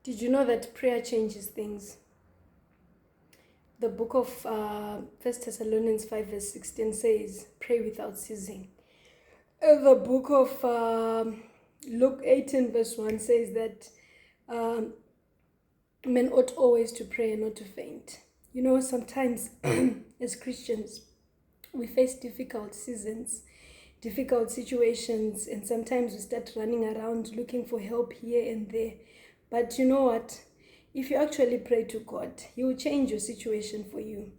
Did you know that prayer changes things? The book of 1 Thessalonians 5 verse 16 says, pray without ceasing. The book of Luke 18 verse 1 says that um, men ought always to pray and not to faint. You know, sometimes as Christians, we face difficult seasons, difficult situations, and sometimes we start running around looking for help here and there. But you know what? If you actually pray to God, He will change your situation for you.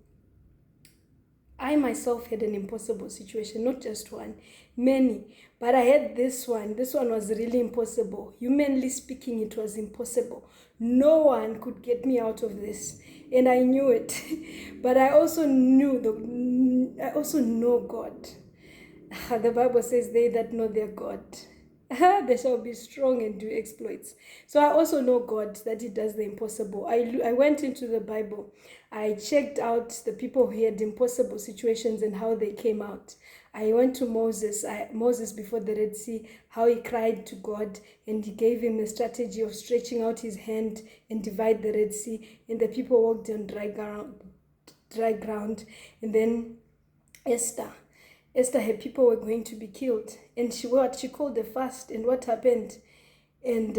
I myself had an impossible situation, not just one, many. But I had this one. This one was really impossible. Humanly speaking, it was impossible. No one could get me out of this. And I knew it. But I also know God. The Bible says, they that know their God, they shall be strong and do exploits. So I also know God, that He does the impossible. I went into the Bible. I checked out the people who had impossible situations and how they came out. I went to Moses before the Red Sea, how he cried to God and He gave him a strategy of stretching out his hand and divide the Red Sea, and the people walked on dry ground. And then Esther, her people were going to be killed, and she called a fast, and what happened? And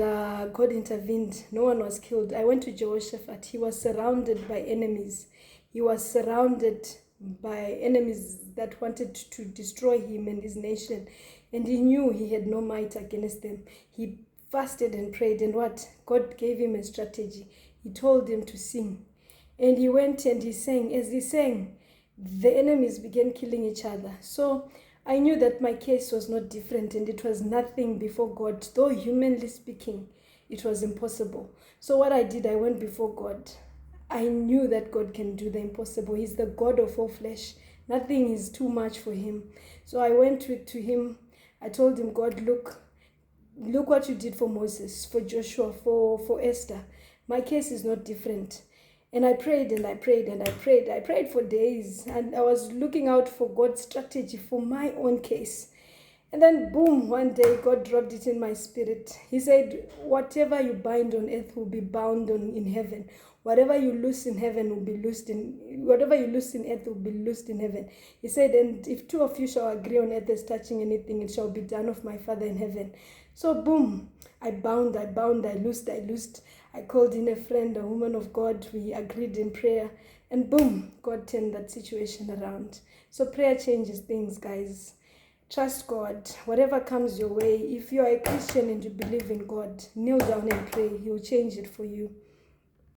God intervened. No one was killed. I went to Jehoshaphat. He was surrounded by enemies. He was surrounded by enemies that wanted to destroy him and his nation, and he knew he had no might against them. He fasted and prayed, and what? God gave him a strategy. He told him to sing, and he went and he sang. As he sang, the enemies began killing each other. So I knew that my case was not different, and it was nothing before God. Though humanly speaking, it was impossible. So what I did, I went before God. I knew that God can do the impossible. He's the God of all flesh. Nothing is too much for Him. So I went to Him. I told Him, God, look what you did for Moses, for Joshua, for Esther. My case is not different. And I prayed and I prayed and I prayed. I prayed for days, and I was looking out for God's strategy for my own case. And then boom, one day God dropped it in my spirit. He said, whatever you bind on earth will be bound in heaven. Whatever you loose in heaven will be loosed whatever you loose in earth will be loosed in heaven. He said, and if two of you shall agree on earth as touching anything, it shall be done of my Father in heaven. So boom, I bound, I loosed. I called in a friend, a woman of God. We agreed in prayer, and boom, God turned that situation around. So prayer changes things, guys. Trust God. Whatever Comes your way, if you are a Christian and you believe in God, kneel down and pray. He will change it for you.